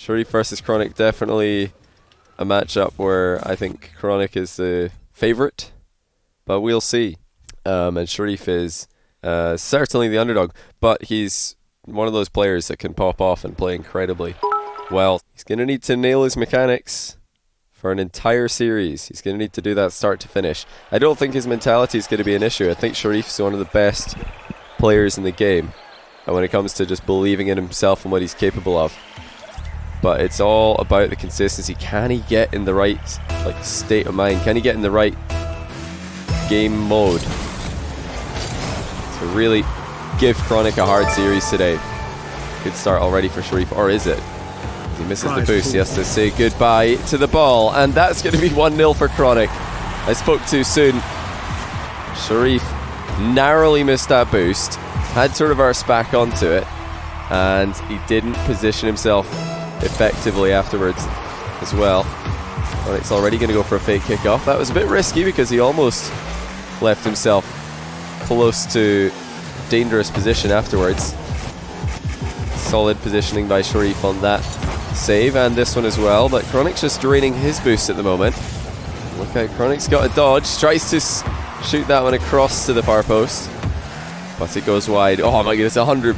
Sharrieff versus Chronic, definitely a matchup where I think Chronic is the favourite, but we'll see. And Sharrieff is certainly the underdog, but he's one of those players that can pop off and play incredibly well. He's going to need to nail his mechanics for an entire series. He's going to need to do that start to finish. I don't think his mentality is going to be an issue. I think Sharrieff's one of the best players in the game, and when it comes to just believing in himself and what he's capable of. But it's all about the consistency. Can he get in the right state of mind? Can he get in the right game mode to really give Chronic a hard series today? Good start already for Sharrieff, or is it? He misses the boost. He has to say goodbye to the ball, and that's going to be 1-0 for Chronic. I spoke too soon. Sharrieff narrowly missed that boost, had to reverse back onto it, and he didn't position himself effectively afterwards as well. Chronic's already going to go for a fake kickoff. That was a bit risky because he almost left himself close to dangerous position afterwards. Solid positioning by Sharrieff on that save, and this one as well, but Chronic's just draining his boost at the moment. Look out, Chronic's got a dodge, tries to shoot that one across to the far post, but it goes wide. Oh my goodness, £100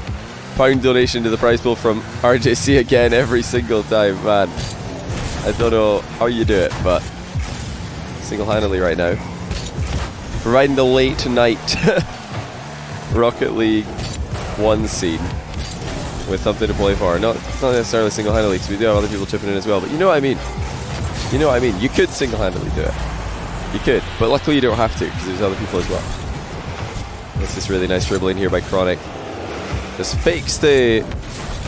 donation to the prize pool from RJC again every single time, man. I don't know how you do it, but single-handedly right now. Providing the late night Rocket League 1 scene with something to play for. Not necessarily single-handedly, because we do have other people chipping in as well, but you know what I mean. You know what I mean. You could single-handedly do it. You could, but luckily you don't have to, because there's other people as well. This is really nice dribbling here by Chronic. Just fakes the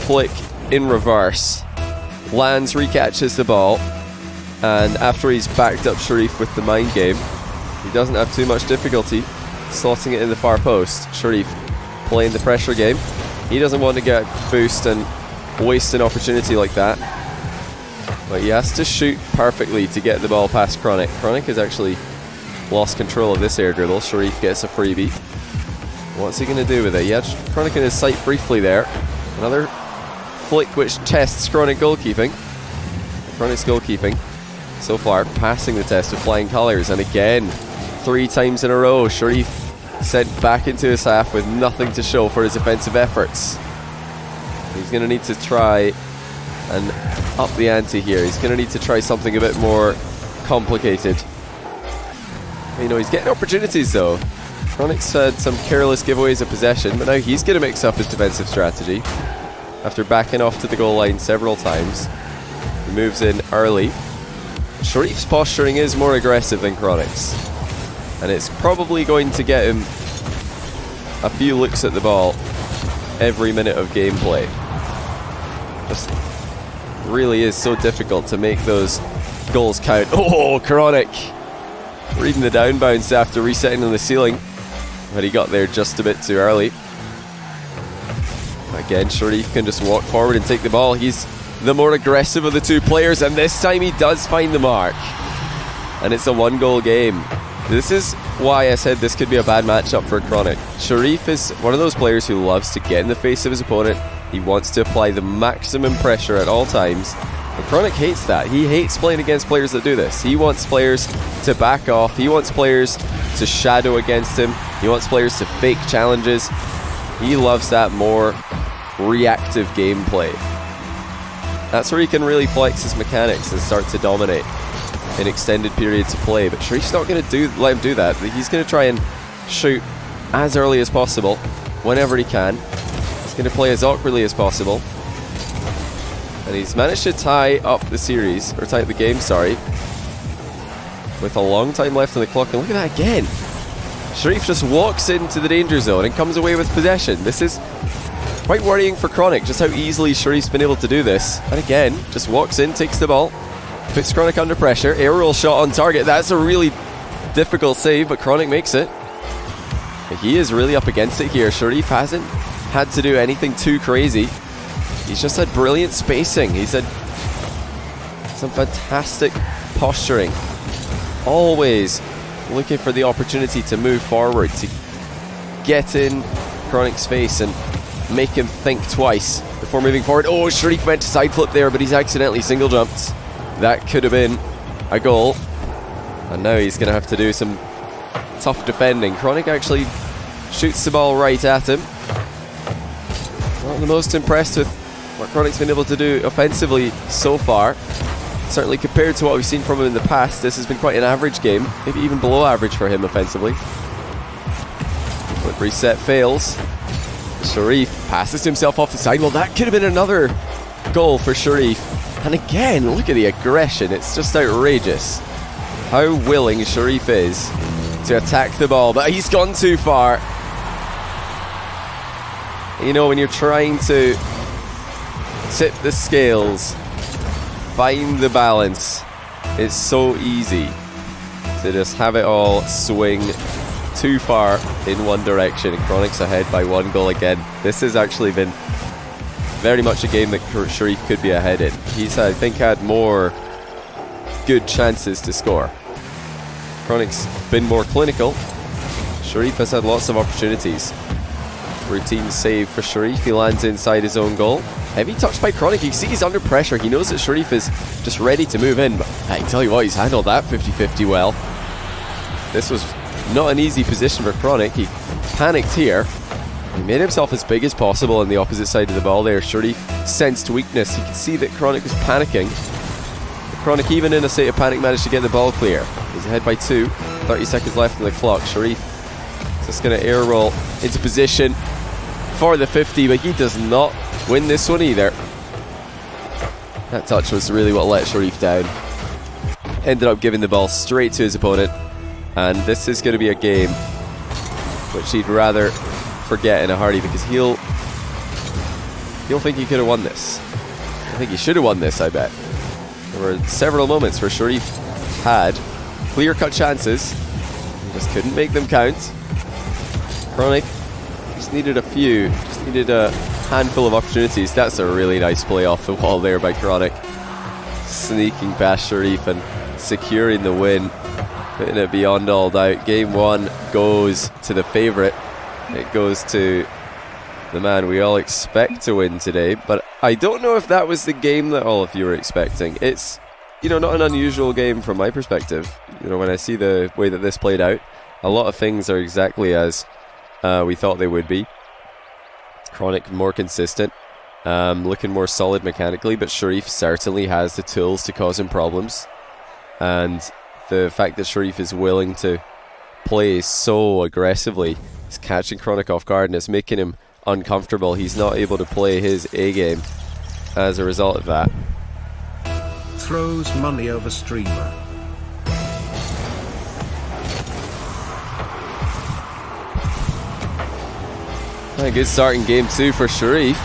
flick in reverse, lands, recatches the ball, and after he's backed up Sharrieff with the mind game, he doesn't have too much difficulty slotting it in the far post. Sharrieff playing the pressure game. He doesn't want to get boost and waste an opportunity like that, but he has to shoot perfectly to get the ball past Chronic. Chronic has actually lost control of this air dribble. Sharrieff gets a freebie. What's he going to do with it? He had Chronic in his sight briefly there. Another flick which tests Chronic goalkeeping. Chronic's goalkeeping so far passing the test with flying colours, and again 3 times in a row Sharrieff sent back into his half with nothing to show for his offensive efforts. He's going to need to try and up the ante here. He's going to need to try something a bit more complicated. You know, he's getting opportunities though. Chronic's had some careless giveaways of possession, but now he's going to mix up his defensive strategy after backing off to the goal line several times. He moves in early. Sharrieff's posturing is more aggressive than Chronic's, and it's probably going to get him a few looks at the ball every minute of gameplay. Just really is so difficult to make those goals count. Oh, Chronic reading the downbounce after resetting on the ceiling, but he got there just a bit too early. Again, Sharrieff can just walk forward and take the ball. He's the more aggressive of the two players, and this time he does find the mark, and it's a 1-goal game. This is why I said this could be a bad matchup for Chronic. Sharrieff is one of those players who loves to get in the face of his opponent. He wants to apply the maximum pressure at all times, but Chronic hates that. He hates playing against players that do this. He wants players to back off. He wants players to shadow against him. He wants players to fake challenges. He loves that more reactive gameplay. That's where he can really flex his mechanics and start to dominate in extended periods of play. But Sharrieff's not going to let him do that. He's going to try and shoot as early as possible, whenever he can. He's going to play as awkwardly as possible. And he's managed to tie up the series, or tie up the game, sorry, with a long time left on the clock. And look at that again. Sharrieff just walks into the danger zone and comes away with possession. This is quite worrying for Chronic, just how easily Sharrieff's been able to do this. And again, just walks in, takes the ball, puts Chronic under pressure. Aerial shot on target. That's a really difficult save, but Chronic makes it. He is really up against it here. Sharrieff hasn't had to do anything too crazy. He's just had brilliant spacing. He's had some fantastic posturing. Always looking for the opportunity to move forward, to get in Chronic's face and make him think twice before moving forward. Oh, Sharrieff went to side flip there, but he's accidentally single jumped. That could have been a goal. And now he's going to have to do some tough defending. Chronic actually shoots the ball right at him. Not the most impressed with what Chronic's been able to do offensively so far. Certainly compared to what we've seen from him in the past, this has been quite an average game. Maybe even below average for him offensively. Flip reset fails. Sharrieff passes to himself off the side. Well, that could have been another goal for Sharrieff. And again, look at the aggression. It's just outrageous how willing Sharrieff is to attack the ball. But he's gone too far. You know, when you're trying to tip the scales, find the balance, it's so easy to just have it all swing too far in one direction. Chronic's ahead by 1 goal again. This has actually been very much a game that Sharrieff could be ahead in. He's, I think, had more good chances to score. Chronic's been more clinical. Sharrieff has had lots of opportunities. Routine save for Sharrieff. He lands inside his own goal. Heavy touch by Chronic. You see he's under pressure. He knows that Sharrieff is just ready to move in. But I tell you what, he's handled that 50-50 well. This was not an easy position for Chronic. He panicked here. He made himself as big as possible on the opposite side of the ball there. Sharrieff sensed weakness. You could see that Chronic was panicking. But Chronic, even in a state of panic, managed to get the ball clear. He's ahead by 2. 30 seconds left on the clock. Sharrieff just going to air roll into position for the 50, but he does not win this one either. That touch was really what let Sharrieff down. Ended up giving the ball straight to his opponent. And this is going to be a game which he'd rather forget in a hurry, because he'll think he could have won this. I think he should have won this, I bet. There were several moments where Sharrieff had clear-cut chances. He just couldn't make them count. Chronic just needed a few, just needed a handful of opportunities. That's a really nice play off the wall there by Chronic. Sneaking past Sharrieff and securing the win. Putting it beyond all doubt. Game 1 goes to the favourite. It goes to the man we all expect to win today. But I don't know if that was the game that all of you were expecting. It's, you know, not an unusual game from my perspective. You know, when I see the way that this played out, a lot of things are exactly as we thought they would be. Chronic more consistent, looking more solid mechanically, but Sharrieff certainly has the tools to cause him problems. And the fact that Sharrieff is willing to play so aggressively is catching Chronic off guard, and it's making him uncomfortable. He's not able to play his A game as a result of that. Throws money over streamer. A good start in game 2 for Sharrieff.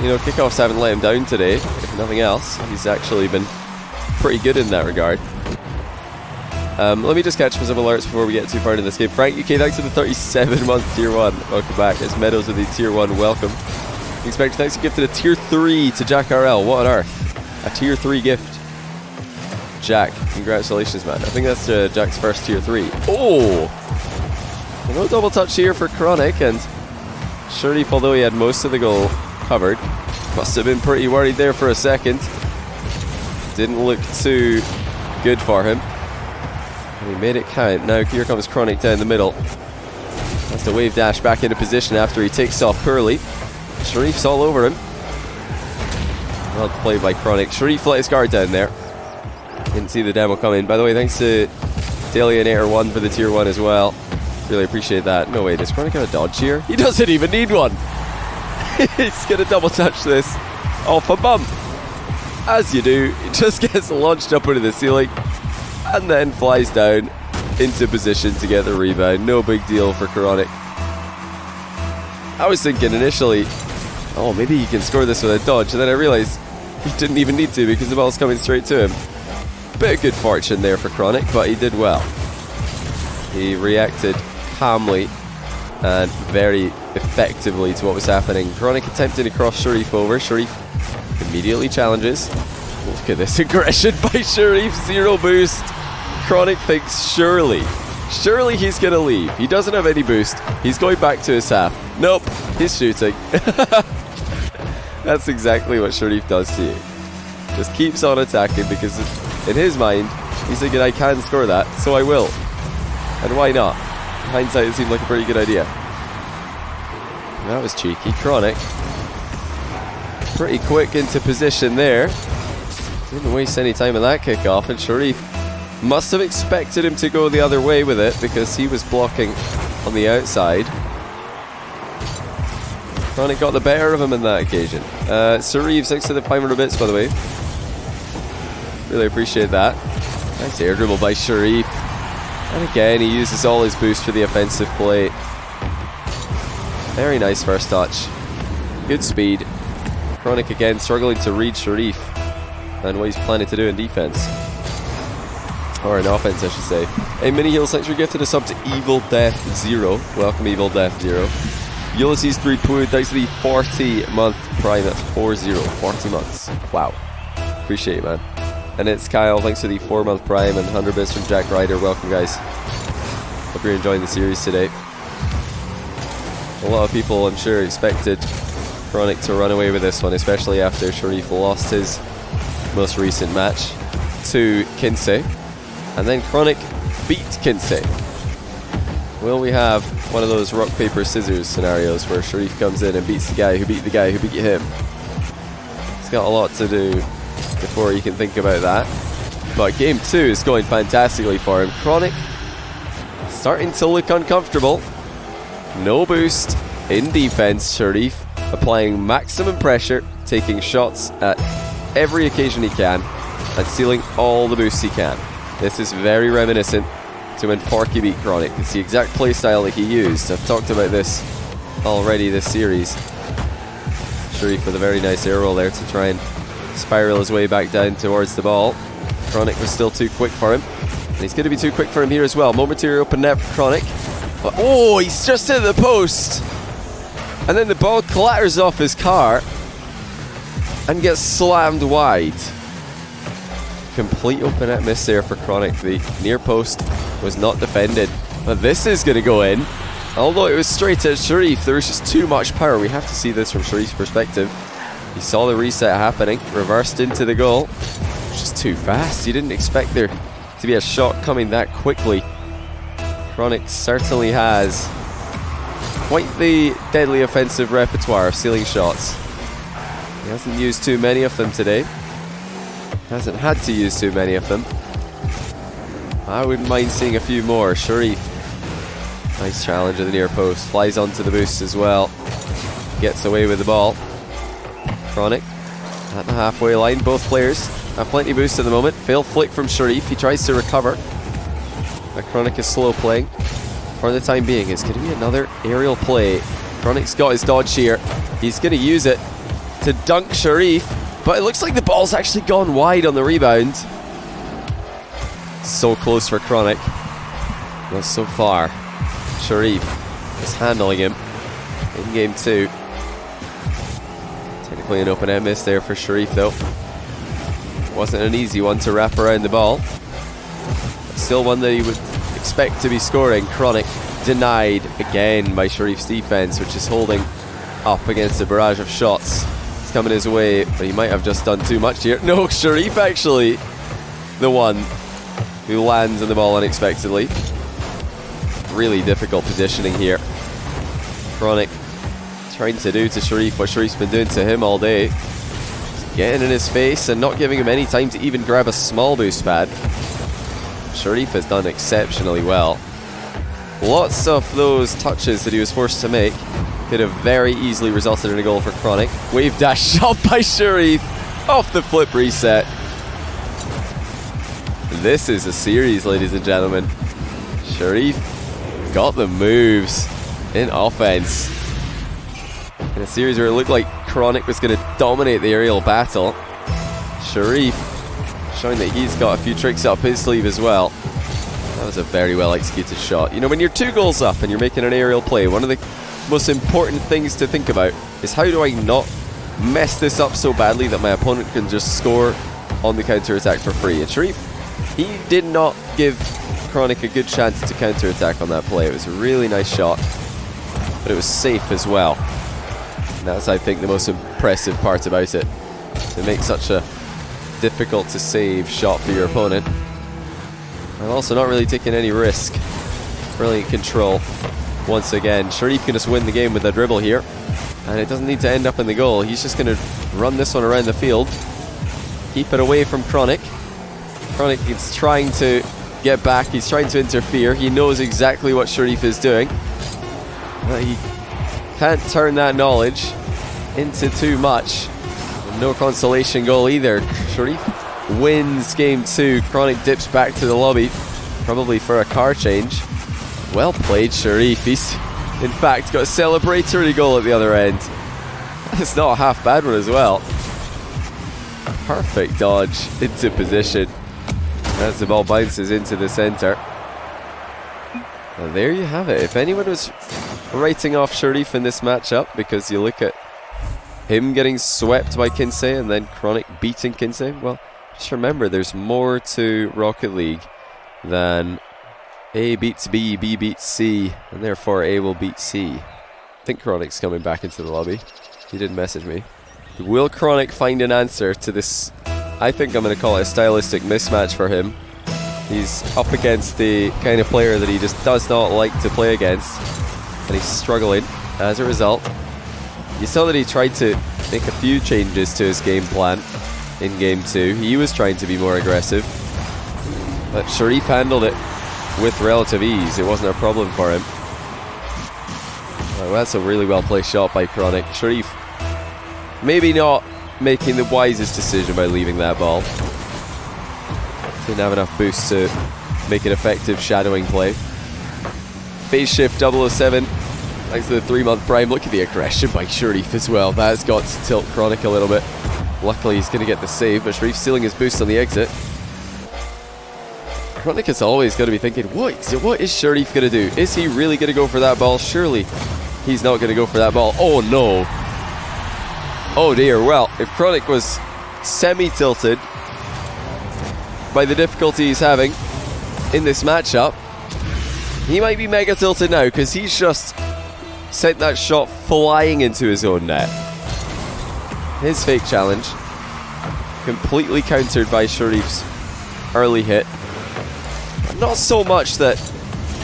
You know, kickoffs haven't let him down today, if nothing else. He's actually been pretty good in that regard. Let me just catch some alerts before we get too far into this game. Frank UK, thanks for the 37-month Tier 1. Welcome back. It's Meadows with the Tier 1 welcome. Expect thanks to gift to the Tier 3 to Jack RL. What on earth? A Tier 3 gift. Jack, congratulations, man. I think that's Jack's first Tier 3. Oh! No double touch here for Chronic, and Sharrieff, although he had most of the goal covered, must have been pretty worried there for a second. Didn't look too good for him. And he made it count. Now here comes Chronic down the middle. Has to wave dash back into position after he takes off poorly. Sharrieff's all over him. Well played by Chronic. Sharrieff let his guard down there. Didn't see the demo coming. By the way, thanks to Dalionator1 for the Tier 1 as well. Really appreciate that. No way, does Chronic have a dodge here? He doesn't even need one. He's going to double touch this off a bump. As you do, he just gets launched up into the ceiling and then flies down into position to get the rebound. No big deal for Chronic. I was thinking initially, oh, maybe he can score this with a dodge, and then I realised he didn't even need to because the ball's coming straight to him. Bit of good fortune there for Chronic, but he did well. He reacted calmly and very effectively to what was happening. Chronic attempting to cross Sharrieff over. Sharrieff immediately challenges. Look at this aggression by Sharrieff. 0 boost. Chronic thinks surely he's going to leave. He doesn't have any boost. He's going back to his half. Nope, he's shooting. That's exactly what Sharrieff does to you. Just keeps on attacking because in his mind, he's thinking, I can score that, so I will. And why not? In hindsight, it seemed like a pretty good idea. That was cheeky. Chronic, pretty quick into position there. Didn't waste any time on that kickoff, and Sharrieff must have expected him to go the other way with it because he was blocking on the outside. Chronic got the better of him on that occasion. Sharrieff, thanks to the 500 bits, by the way. Really appreciate that. Nice air dribble by Sharrieff. And again, he uses all his boost for the offensive play. Very nice first touch. Good speed. Chronic again struggling to read Sharrieff and what he's planning to do in defense. Or in offense, I should say. Hey, Mini Heals, thanks for gifting us up to Evil Death Zero. Welcome, Evil Death Zero. Ulysses 3 Poo, thanks for the 40-month Prime. That's 40 months. Wow. Appreciate it, man. And it's Kyle, thanks for the 4-month Prime and 100 bits from Jack Ryder. Welcome, guys. Hope you're enjoying the series today. A lot of people, I'm sure, expected Chronic to run away with this one, especially after Sharrieff lost his most recent match to Kinsey. And then Chronic beat Kinsey. Will we have one of those rock, paper, scissors scenarios where Sharrieff comes in and beats the guy who beat him? He's got a lot to do before you can think about that. But game 2 is going fantastically for him. Chronic starting to look uncomfortable. No boost in defense. Sharrieff applying maximum pressure, taking shots at every occasion he can, and stealing all the boosts he can. This is very reminiscent to when Forky beat Chronic. It's the exact playstyle that he used. I've talked about this already this series. Sharrieff with a very nice air roll there to try and spiral his way back down towards the ball. Chronic was still too quick for him, and he's going to be too quick for him here as well. Momentary open net for Chronic. But, oh, he's just hit the post, and then the ball clatters off his car and gets slammed wide. Complete open net miss there for Chronic. The near post was not defended, but this is going to go in. Although it was straight at Sharrieff, there was just too much power. We have to see this from Sharrieff's perspective. He saw the reset happening, reversed into the goal. It was just too fast. You didn't expect there to be a shot coming that quickly. Chronic certainly has quite the deadly offensive repertoire of stealing shots. He hasn't used too many of them today. Hasn't had to use too many of them. I wouldn't mind seeing a few more. Sharrieff, nice challenge at the near post. Flies onto the boost as well. Gets away with the ball. Chronic at the halfway line. Both players have plenty of boost at the moment. Failed flick from Sharrieff. He tries to recover. But Chronic is slow playing. For the time being, it's going to be another aerial play. Chronic's got his dodge here. He's going to use it to dunk Sharrieff. But it looks like the ball's actually gone wide on the rebound. So close for Chronic. Not so far. Sharrieff is handling him in game 2. Technically an open end miss there for Sharrieff though. Wasn't an easy one to wrap around the ball. But still one that he would expect to be scoring. Chronic denied again by Sharrieff's defense, which is holding up against a barrage of shots. Coming his way, but he might have just done too much here. No, Sharrieff actually the one who lands on the ball unexpectedly. Really difficult positioning here. Chronic trying to do to Sharrieff what Sharrieff's been doing to him all day. Just getting in his face and not giving him any time to even grab a small boost pad. Sharrieff has done exceptionally well. Lots of those touches that he was forced to make could have very easily resulted in a goal for Chronic. Wave dash shot by Sharrieff off the flip reset. This is a series, ladies and gentlemen. Sharrieff got the moves in offense. In a series where it looked like Chronic was going to dominate the aerial battle, Sharrieff showing that he's got a few tricks up his sleeve as well. That was a very well executed shot. You know, when you're 2 goals up and you're making an aerial play, one of the most important things to think about is how do I not mess this up so badly that my opponent can just score on the counter-attack for free. And Sharrieff, he did not give Chronic a good chance to counter-attack on that play. It was a really nice shot, but it was safe as well. And that's, I think, the most impressive part about it. To make such a difficult to save shot for your opponent. And also not really taking any risk. Brilliant control. Once again, Sharrieff can just win the game with a dribble here. And it doesn't need to end up in the goal. He's just going to run this one around the field. Keep it away from Chronic. Chronic is trying to get back. He's trying to interfere. He knows exactly what Sharrieff is doing. But he can't turn that knowledge into too much. And no consolation goal either. Sharrieff wins game 2. Chronic dips back to the lobby. Probably for a car change. Well played, Sharrieff. He's, in fact, got a celebratory goal at the other end. That's not a half bad one as well. Perfect dodge into position as the ball bounces into the centre. And there you have it. If anyone was writing off Sharrieff in this matchup, because you look at him getting swept by Kinsey and then Chronic beating Kinsey, well, just remember there's more to Rocket League than A beats B, B beats C, and therefore A will beat C. I think Chronic's coming back into the lobby. He didn't message me. Will Chronic find an answer to this? I think I'm going to call it a stylistic mismatch for him. He's up against the kind of player that he just does not like to play against, and he's struggling as a result. You saw that he tried to make a few changes to his game plan in game 2. He was trying to be more aggressive, but Sharrieff handled it with relative ease. It wasn't a problem for him. Well, that's a really well placed shot by Chronic. Sharrieff maybe not making the wisest decision by leaving that ball. Didn't have enough boost to make an effective shadowing play. Phase shift 007. Thanks to the 3-month prime. Look at the aggression by Sharrieff as well. That's got to tilt Chronic a little bit. Luckily he's going to get the save, but Sharrieff stealing his boost on the exit. Chronic has always got to be thinking, what is Sharrieff going to do? Is he really going to go for that ball? Surely he's not going to go for that ball. Oh no. Oh dear. Well, if Chronic was semi-tilted by the difficulty he's having in this matchup, he might be mega tilted now, because he's just sent that shot flying into his own net. His fake challenge completely countered by Sharrieff's early hit. Not so much that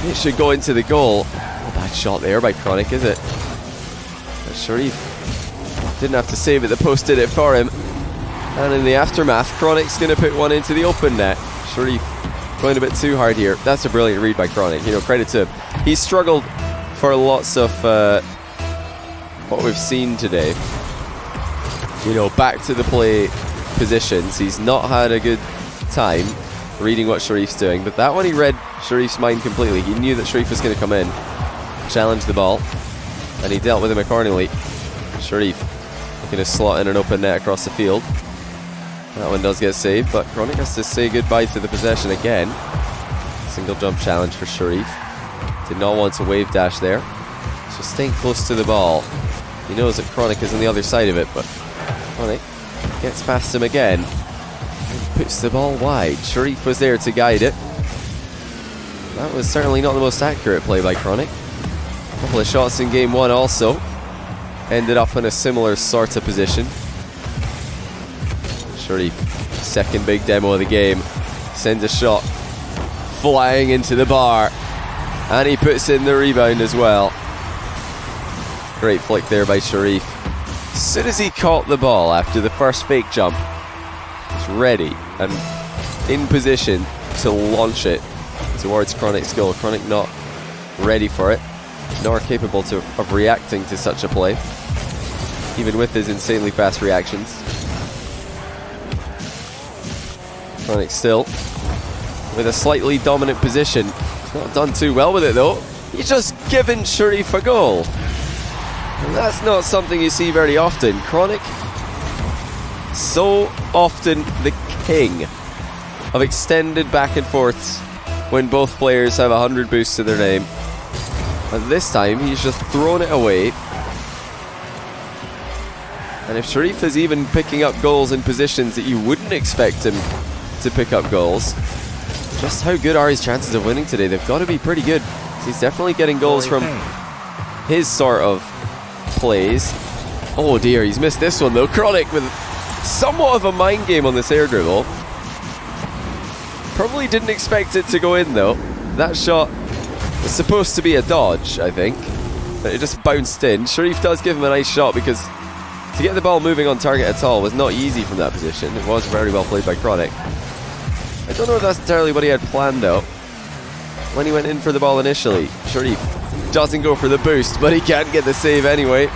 it should go into the goal. Oh, bad shot there by Chronic, is it? But Sharrieff didn't have to save it, the post did it for him. And in the aftermath, Chronic's going to put one into the open net. Sharrieff going a bit too hard here. That's a brilliant read by Chronic. You know, credit to him. He struggled for lots of what we've seen today. You know, back to the play positions. He's not had a good time reading what Sharrieff's doing, but that one he read Sharrieff's mind completely. He knew that Sharrieff was going to come in, challenge the ball, and he dealt with him accordingly. Sharrieff looking to slot in an open net across the field. That one does get saved, but Chronic has to say goodbye to the possession again. Single jump challenge for Sharrieff. Did not want to wave dash there. Just staying close to the ball. He knows that Chronic is on the other side of it, but Chronic gets past him again and puts the ball wide. Sharrieff was there to guide it. That was certainly not the most accurate play by Chronic. A couple of shots in game 1 also ended up in a similar sort of position. Sharrieff, second big demo of the game, sends a shot flying into the bar, and he puts in the rebound as well. Great flick there by Sharrieff. As soon as he caught the ball after the first fake jump, he's ready and in position to launch it towards Chronic's goal. Chronic not ready for it, nor capable of reacting to such a play, even with his insanely fast reactions. Chronic still with a slightly dominant position. He's not done too well with it though. He's just given Sharrieff a goal. And that's not something you see very often. Chronic, so often the king of extended back and forths when both players have 100 boosts to their name. And this time he's just thrown it away. And if Sharrieff is even picking up goals in positions that you wouldn't expect him to pick up goals, just how good are his chances of winning today? They've got to be pretty good. He's definitely getting goals from his sort of plays. Oh dear, he's missed this one though. Chronic with somewhat of a mind game on this air dribble. Probably didn't expect it to go in though. That shot was supposed to be a dodge, I think. But it just bounced in. Sharrieff does give him a nice shot because to get the ball moving on target at all was not easy from that position. It was very well played by Chronic. I don't know if that's entirely what he had planned though. When he went in for the ball initially, Sharrieff doesn't go for the boost, but he can't get the save anyway.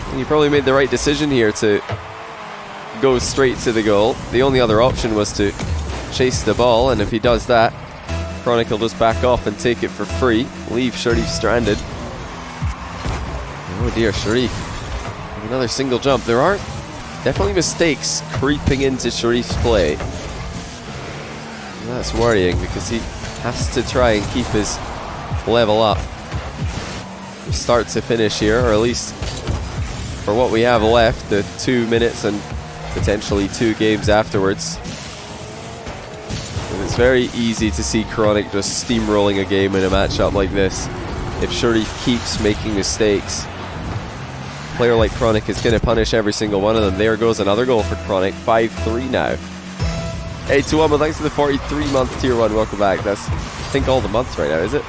And he probably made the right decision here to go straight to the goal. The only other option was to chase the ball, and if he does that, Chronic will just back off and take it for free, leave Sharrieff stranded. Oh dear, Sharrieff. Another single jump. There are definitely mistakes creeping into Sharrieff's play. And that's worrying because he has to try and keep his level up. Start to finish here, or at least for what we have left, the 2 minutes and potentially 2 games afterwards. And it's very easy to see Chronic just steamrolling a game in a matchup like this. If Sharrieff keeps making mistakes, a player like Chronic is going to punish every single one of them. There goes another goal for Chronic, 5-3 now. Hey, Tuama, thanks for the 43-month tier 1. Welcome back. That's, I think, all the months right now, is it?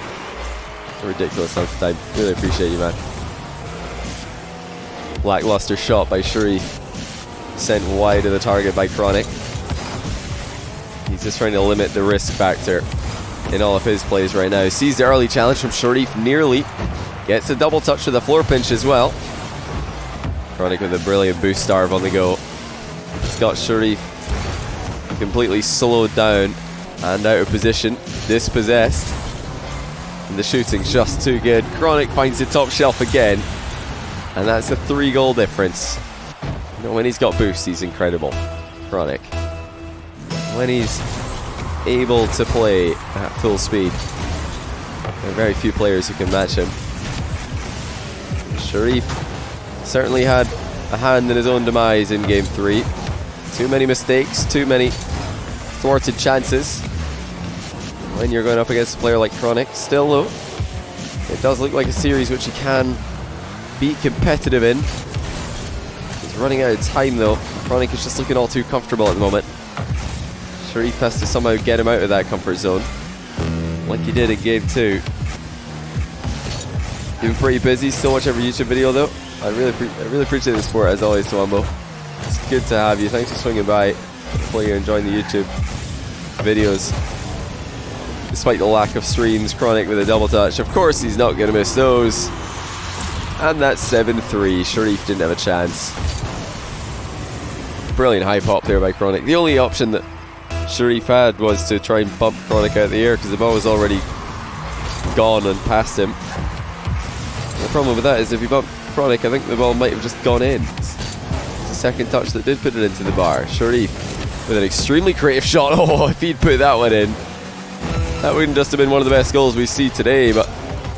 It's a ridiculous amount of time. Really appreciate you, man. Lackluster shot by Sharrieff. Sent wide of the target by Chronic. He's just trying to limit the risk factor in all of his plays right now. He sees the early challenge from Sharrieff. Nearly gets a double touch with a floor pinch as well. Chronic with a brilliant boost starve on the go. He's got Sharrieff completely slowed down and out of position, dispossessed, and the shooting's just too good. Chronic finds the top shelf again, and that's a 3-goal difference. You know, when he's got boost, he's incredible. Chronic, when he's able to play at full speed, there are very few players who can match him. Sharrieff certainly had a hand in his own demise in game 3. Too many mistakes, too many thwarted chances when you're going up against a player like Chronic. Still though, it does look like a series which he can be competitive in. He's running out of time though. Chronic is just looking all too comfortable at the moment. Sharrieff has to somehow get him out of that comfort zone, like he did in game 2. You've been pretty busy. Still watch every YouTube video though. I really appreciate the support as always, Twambo. It's good to have you. Thanks for swinging by. Hopefully you're enjoying the YouTube videos. Despite the lack of streams, Chronic with a double touch. Of course he's not going to miss those. And that's 7-3. Sharrieff didn't have a chance. Brilliant high pop there by Chronic. The only option that Sharrieff had was to try and bump Chronic out of the air because the ball was already gone and past him. The problem with that is if you bump Chronic, I think the ball might have just gone in. It's the second touch that did put it into the bar. Sharrieff with an extremely creative shot. Oh, if he'd put that one in, that wouldn't just have been one of the best goals we see today, but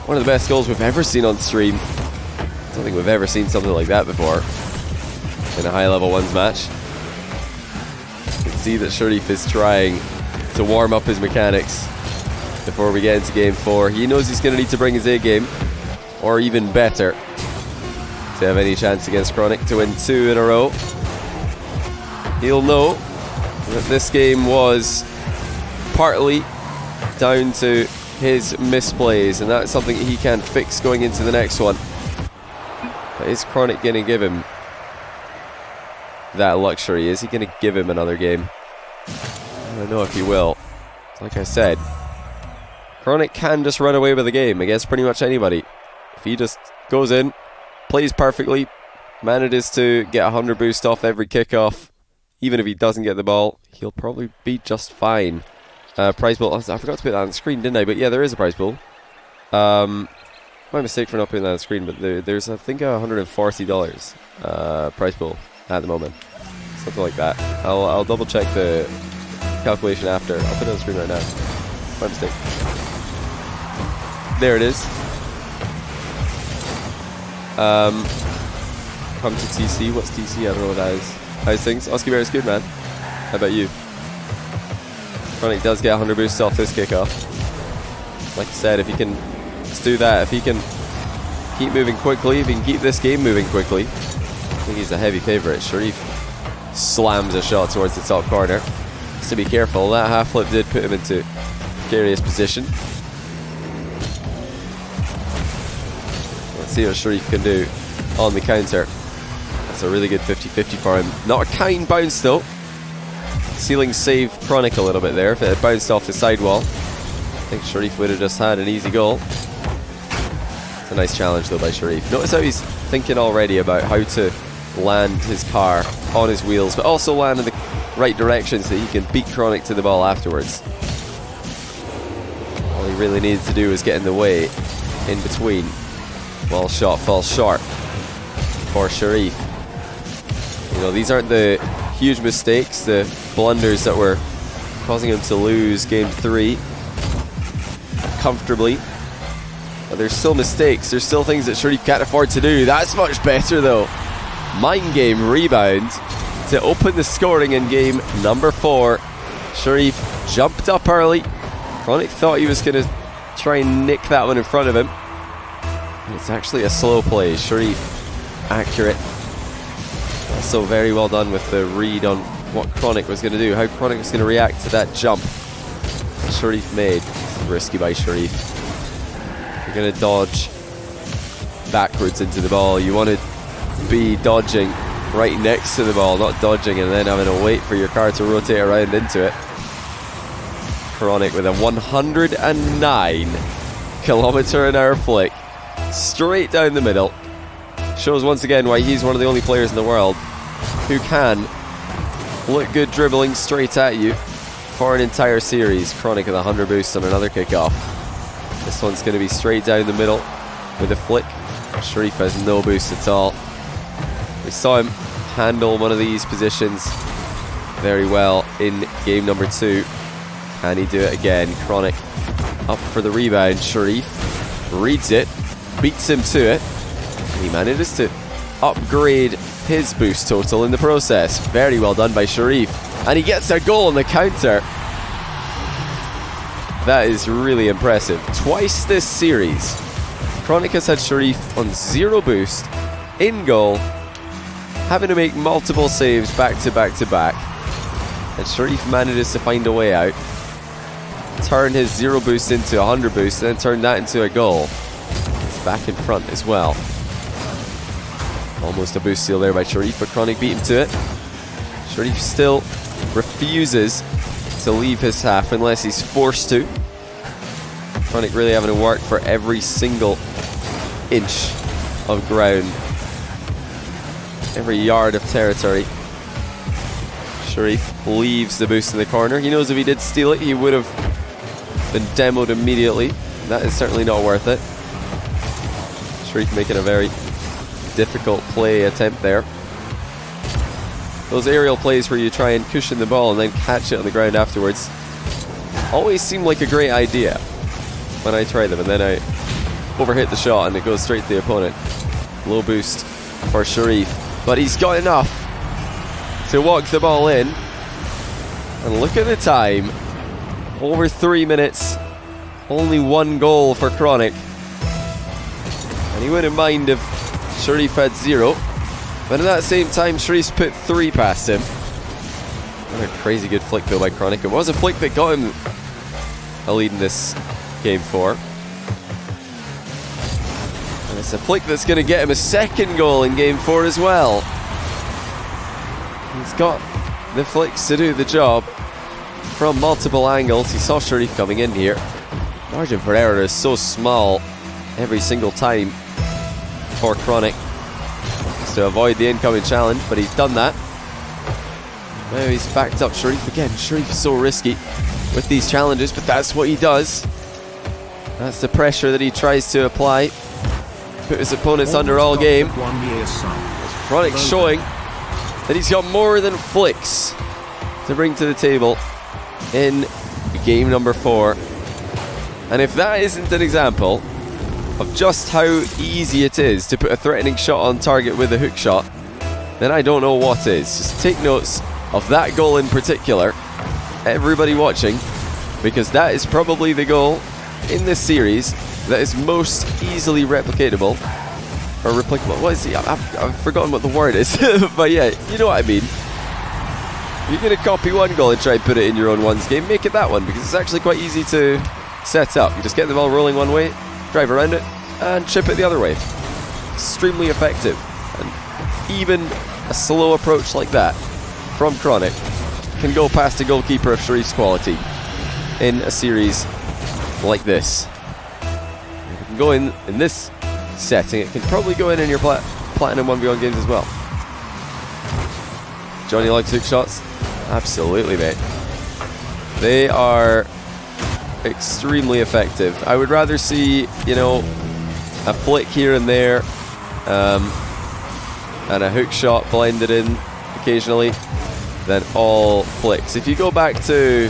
one of the best goals we've ever seen on stream. I don't think we've ever seen something like that before in a high-level ones match. You can see that Sharrieff is trying to warm up his mechanics before we get into game 4. He knows he's going to need to bring his A game, or even better, to have any chance against Chronic to win 2 in a row. He'll know that this game was partly down to his misplays, and that's something he can fix going into the next one. But is Chronic going to give him that luxury? Is he going to give him another game? I don't know if he will. Like I said, Chronic can just run away with the game against pretty much anybody. If he just goes in, plays perfectly, manages to get 100 boost off every kickoff, even if he doesn't get the ball, he'll probably be just fine. Prize pool, I forgot to put that on the screen, didn't I? But yeah, there is a prize pool. My mistake for not putting that on the screen, but there's I think $140 prize pool at the moment. Something like that. I'll double check the calculation after. I'll put it on the screen right now. My mistake. There it is. Come to TC. What's TC? I don't know what that is. How's things? Oski Bear is good, man. How about you? Chronic does get 100 boosts off this kickoff. Like I said, if he can just do that, if he can keep moving quickly, if he can keep this game moving quickly, I think he's a heavy favourite. Sharrieff slams a shot towards the top corner. Has to be careful. That half flip did put him into a precarious position. Let's see what Sharrieff can do on the counter. That's a really good 50-50 for him. Not a kind bounce though. Ceiling saved Chronic a little bit there. If it had bounced off the sidewall, I think Sharrieff would have just had an easy goal. It's a nice challenge though by Sharrieff. Notice how he's thinking already about how to land his car on his wheels, but also land in the right direction so he can beat Chronic to the ball afterwards. All he really needed to do was get in the way in between. While shot falls short for Sharrieff. You know, these aren't the huge mistakes, the blunders that were causing him to lose game 3 comfortably. But there's still mistakes, there's still things that Sharrieff can't afford to do. That's much better though. Mind game rebound to open the scoring in game number 4. Sharrieff jumped up early. Chronic thought he was going to try and nick that one in front of him. It's actually a slow play. Sharrieff accurate. Also very well done with the read on what Chronic was going to do, how Chronic was going to react to that jump that Sharrieff made. Risky by Sharrieff. You're going to dodge backwards into the ball. You want to be dodging right next to the ball, not dodging and then having to wait for your car to rotate around into it. Chronic with a 109km/h flick straight down the middle. Shows once again why he's one of the only players in the world who can look good dribbling straight at you for an entire series. Chronic with a 100 boost on another kickoff. This one's going to be straight down the middle with a flick. Sharrieff has no boost at all. We saw him handle one of these positions very well in game number 2. Can he do it again? Chronic up for the rebound. Sharrieff reads it, beats him to it. He manages to upgrade his boost total in the process. Very well done by Sharrieff. And he gets a goal on the counter. That is really impressive. Twice this series, Chronic has had Sharrieff on 0 boost, in goal, having to make multiple saves back to back to back. And Sharrieff manages to find a way out. Turn his 0 boost into 100 boost, and then turn that into a goal. It's back in front as well. Almost a boost steal there by Sharrieff, but Chronic beat him to it. Sharrieff still refuses to leave his half unless he's forced to. Chronic really having to work for every single inch of ground, every yard of territory. Sharrieff leaves the boost in the corner. He knows if he did steal it, he would have been demoed immediately. That is certainly not worth it. Sharrieff making a very difficult play attempt there. Those aerial plays where you try and cushion the ball and then catch it on the ground afterwards always seem like a great idea when I try them, and then I overhit the shot and it goes straight to the opponent. Low boost for Sharrieff, but he's got enough to walk the ball in. And look at the time, over 3 minutes, only 1 goal for Chronic. And he wouldn't mind if Sharrieff had 0, but at that same time Sharrieff put 3 past him. What a crazy good flick though by Chronic. It was a flick that got him a lead in this game 4. And it's a flick that's going to get him a 2nd goal in game 4 as well. He's got the flicks to do the job from multiple angles. He saw Sharrieff coming in here. Margin for error is so small every single time for Chronic, just to avoid the incoming challenge, but he's done that. Now he's backed up Sharrieff again. Sharrieff's so risky with these challenges, but that's what he does. That's the pressure that he tries to apply. Put his opponents under all game. Chronic showing that he's got more than flicks to bring to the table in game number 4. And if that isn't an example of just how easy it is to put a threatening shot on target with a hook shot, then I don't know what is. Just take notes of that goal in particular, everybody watching, because that is probably the goal in this series that is most easily replicatable or replicable. What is he? I've forgotten what the word is. But yeah, you know what I mean. You're going to copy one goal and try and put it in your own ones game, make it that one, because it's actually quite easy to set up. You just get the ball rolling one way, drive around it, and chip it the other way. Extremely effective. And even a slow approach like that from Chronic can go past a goalkeeper of Sharrieff's quality in a series like this. It can go in this setting. It can probably go in your Platinum 1v1 games as well. Johnny likes hook shots. Absolutely, mate. They are extremely effective. I would rather see, a flick here and there, and a hook shot blended in occasionally, than all flicks. If you go back to,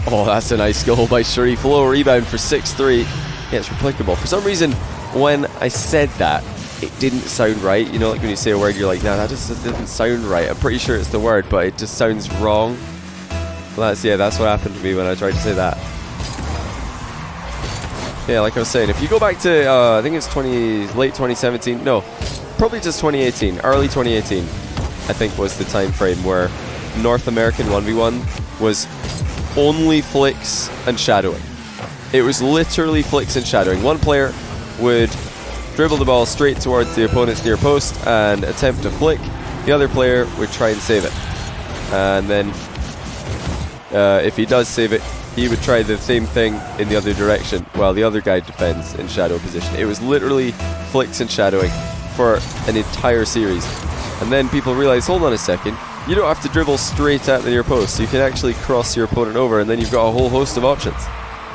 that's a nice goal by Sharrieff. Low rebound for 6-3. Yeah, it's replicable. For some reason, when I said that, it didn't sound right. Like when you say a word, you're like, nah, that just doesn't sound right. I'm pretty sure it's the word, but it just sounds wrong. That's what happened to me when I tried to say that. Yeah, like I was saying, if you go back to, I think it's late 2017, no, probably just 2018, early 2018, I think was the time frame where North American 1v1 was only flicks and shadowing. It was literally flicks and shadowing. One player would dribble the ball straight towards the opponent's near post and attempt to flick. The other player would try and save it. And then if he does save it, he would try the same thing in the other direction while the other guy defends in shadow position. It was literally flicks and shadowing for an entire series. And then people realized, hold on a second, you don't have to dribble straight at the near post. You can actually cross your opponent over, and then you've got a whole host of options.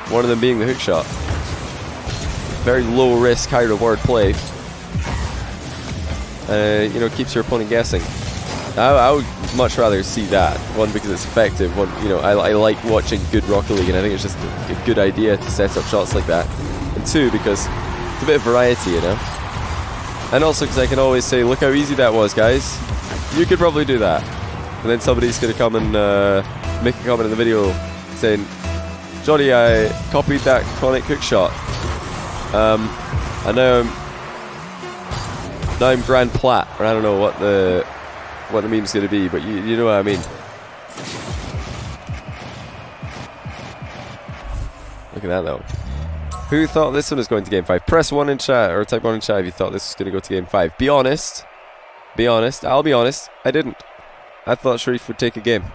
One of them being the hook shot. Very low risk, high reward play. Keeps your opponent guessing. I would much rather see that. One, because it's effective. One, I like watching good Rocket League, and I think it's just a good idea to set up shots like that. And two, because it's a bit of variety, And also because I can always say, look how easy that was, guys. You could probably do that. And then somebody's going to come and make a comment in the video saying, Johnny, I copied that Chronic hook shot. And now I'm Grand Plat, or I don't know what the meme's going to be, but you know what I mean. Look at that though. Who thought this one was going to Game 5? Press 1 in chat, or type 1 in chat if you thought this was going to go to Game 5. Be honest. I'll be honest. I didn't. I thought Sharrieff would take a game,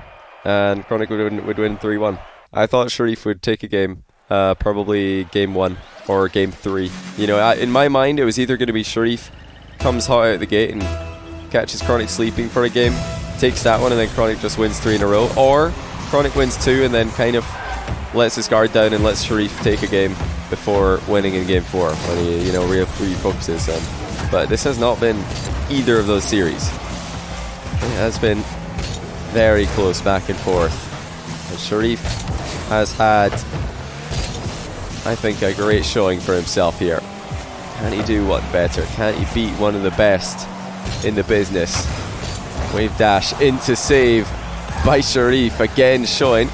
and Chronic would win 3-1. I thought Sharrieff would take a game, probably Game 1 or Game 3. In my mind, it was either going to be Sharrieff comes hot out of the gate and catches Chronic sleeping for a game, takes that one, and then Chronic just wins 3 in a row, or Chronic wins 2 and then kind of lets his guard down and lets Sharrieff take a game before winning in Game 4 when he, refocuses. But this has not been either of those series. It has been very close back and forth. And Sharrieff has had, I think, a great showing for himself here. Can he do one better? Can he beat one of the best in the business? Wave dash into save by Sharrieff, again showing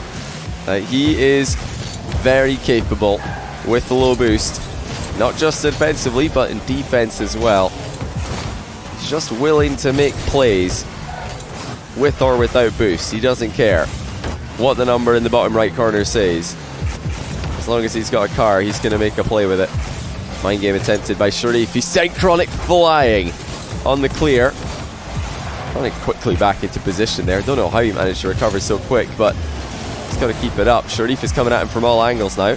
that he is very capable with the low boost, not just defensively but in defense as well. He's just willing to make plays with or without boost. He doesn't care what the number in the bottom right corner says. As long as he's got a car, he's going to make a play with it. Mind game attempted by Sharrieff. He sent Chronic flying on the clear. Chronic quickly back into position there. Don't know how he managed to recover so quick, but he's got to keep it up. Sharrieff is coming at him from all angles now.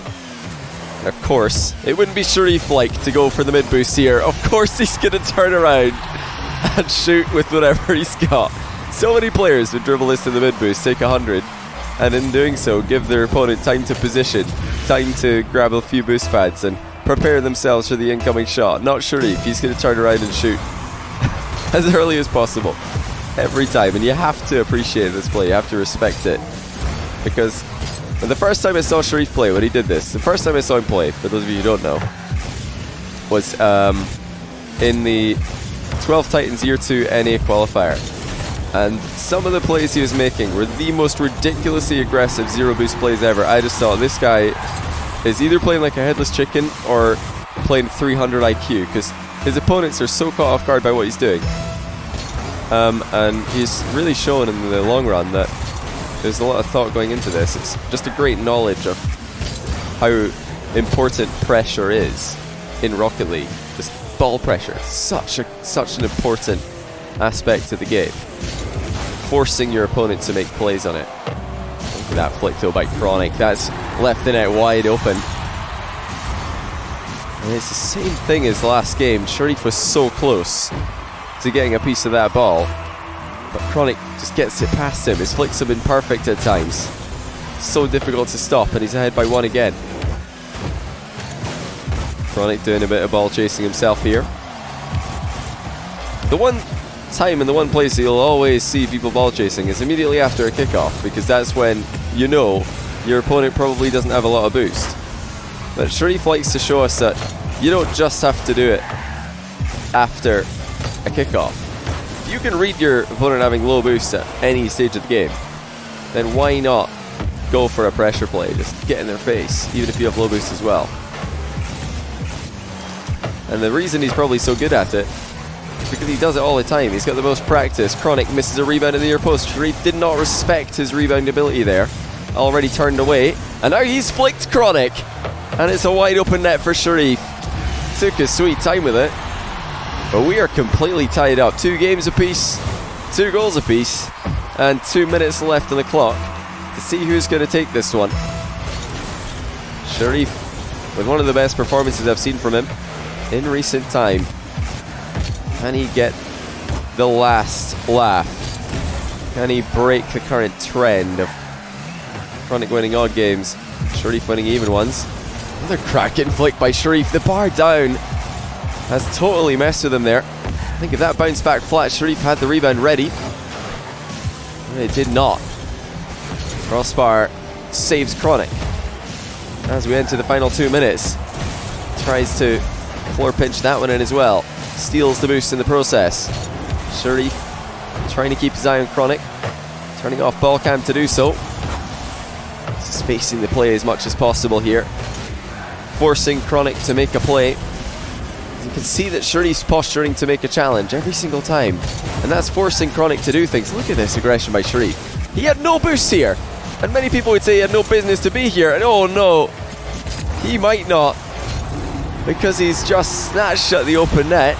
And of course, it wouldn't be Sharrieff-like to go for the mid boost here. Of course he's going to turn around and shoot with whatever he's got. So many players would dribble this to the mid boost, take 100, and in doing so give their opponent time to position, time to grab a few boost pads and prepare themselves for the incoming shot. Not Sharrieff, he's going to turn around and shoot as early as possible every time. And you have to appreciate this play, you have to respect it, because the first time I saw Sharrieff play, when he did this, the first time I saw him play, for those of you who don't know, was in the 12 Titans Year 2 NA qualifier. And some of the plays he was making were the most ridiculously aggressive zero boost plays ever. I just thought, this guy is either playing like a headless chicken or playing 300 IQ, because his opponents are so caught off guard by what he's doing. And he's really shown in the long run that there's a lot of thought going into this. It's just a great knowledge of how important pressure is in Rocket League. Just ball pressure. Such an important aspect of the game. Forcing your opponent to make plays on it. Look at that flick though by Chronic. That's left the net wide open. And it's the same thing as the last game. Sharrieff was so close to getting a piece of that ball, but Chronic just gets it past him. His flicks have been perfect at times. So difficult to stop, and he's ahead by 1 again. Chronic doing a bit of ball chasing himself here. The one time and the one place that you'll always see people ball chasing is immediately after a kickoff, because that's when you know your opponent probably doesn't have a lot of boost. But Sharrieff likes to show us that you don't just have to do it after a kickoff. If you can read your opponent having low boost at any stage of the game, then why not go for a pressure play? Just get in their face, even if you have low boost as well. And the reason he's probably so good at it is because he does it all the time. He's got the most practice. Chronic misses a rebound in the near post. Sharrieff did not respect his rebound ability there. Already turned away, and now he's flicked Chronic, and it's a wide open net for Sharrieff. Took a sweet time with it. But we are completely tied up. 2 games apiece, 2 goals apiece, and 2 minutes left on the clock to see who's going to take this one. Sharrieff with one of the best performances I've seen from him in recent time. Can he get the last laugh? Can he break the current trend of Chronic winning odd games, Sharrieff winning even ones? Another cracking flick by Sharrieff. The bar down has totally messed with him there. I think if that bounced back flat, Sharrieff had the rebound ready. It did not. Crossbar saves Chronic as we enter the final 2 minutes. Tries to floor pinch that one in as well. Steals the boost in the process. Sharrieff trying to keep his eye on Chronic. Turning off ball cam to do so. Just facing the play as much as possible here. Forcing Chronic to make a play. You can see that Sharrieff's posturing to make a challenge every single time, and that's forcing Chronic to do things. Look at this aggression by Sharrieff. He had no boost here, and many people would say he had no business to be here, and oh no, he might not, because he's just snatched at the open net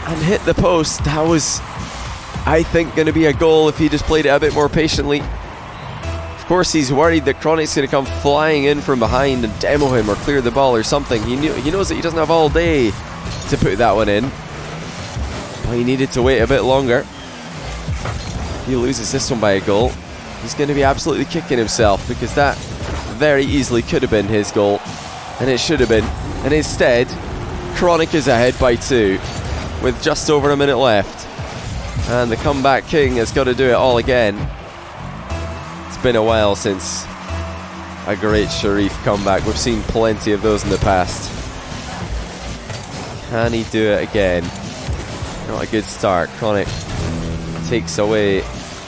and hit the post. That was, I think, going to be a goal if he just played it a bit more patiently. Of course, he's worried that Chronic's going to come flying in from behind and demo him or clear the ball or something. He knows that he doesn't have all day to put that one in, but he needed to wait a bit longer. If he loses this one by a goal, he's going to be absolutely kicking himself, because that very easily could have been his goal, and it should have been. And instead, Chronic is ahead by 2 with just over a minute left, and the comeback king has got to do it all again. It's been a while since a great Sharrieff comeback. We've seen plenty of those in the past. Can he do it again? Not a good start. Chronic takes away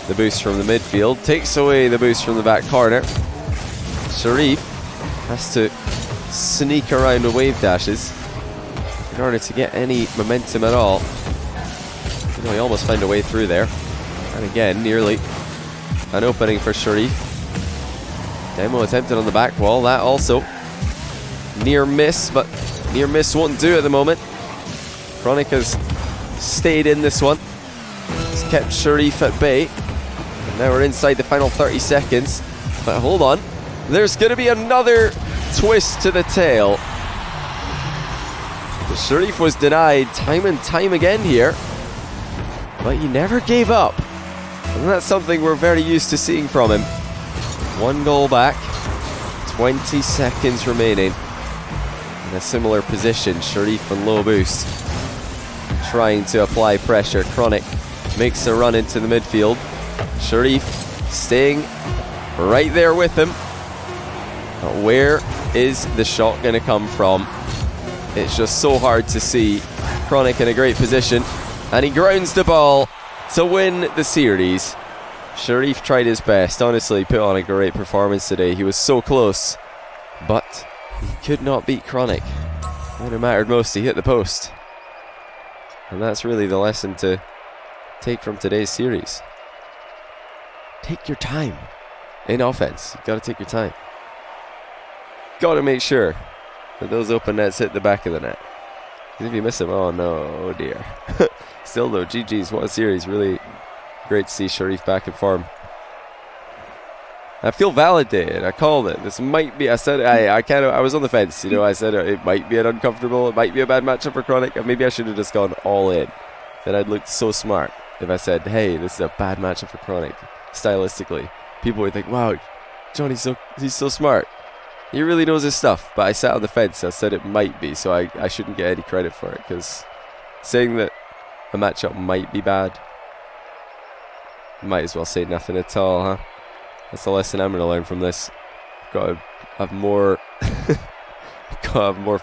the boost from the midfield, takes away the boost from the back corner. Sharrieff has to sneak around with wave dashes in order to get any momentum at all. He almost found a way through there, and again nearly an opening for Sharrieff. Demo attempted on the back wall. That also near miss, but near miss won't do at the moment. Chronic has stayed in this one. He's kept Sharrieff at bay. And now we're inside the final 30 seconds. But hold on, there's going to be another twist to the tale. Sharrieff was denied time and time again here, but he never gave up, and that's something we're very used to seeing from him. 1 goal back, 20 seconds remaining. In a similar position, Sharrieff on low boost, trying to apply pressure. Chronic makes a run into the midfield. Sharrieff staying right there with him. But where is the shot going to come from? It's just so hard to see. Chronic in a great position, and he grounds the ball to win the series. Sharrieff tried his best. Honestly, he put on a great performance today. He was so close, but he could not beat Chronic. When it mattered most, he hit the post. And that's really the lesson to take from today's series. Take your time in offense. You've got to take your time. Got to make sure that those open nets hit the back of the net. Because if you miss them, oh no, oh dear. Still though, GG's, what a series. Really great to see Sharrieff back in form. I feel validated. I called it. This might be. I said. I was on the fence. I said it might be an uncomfortable. It might be a bad matchup for Chronic. And maybe I should have just gone all in. Then I'd looked so smart if I said, "Hey, this is a bad matchup for Chronic." Stylistically, people would think, "Wow, Johnny's he's so smart. He really knows his stuff." But I sat on the fence. I said it might be, so I shouldn't get any credit for it, because saying that a matchup might be bad, might as well say nothing at all, huh? That's the lesson I'm going to learn from this. Got to have more,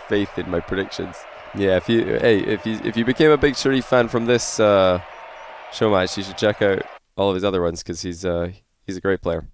faith in my predictions. Yeah, if you became a big Sharrieff fan from this show match, you should check out all of his other ones, because he's a great player.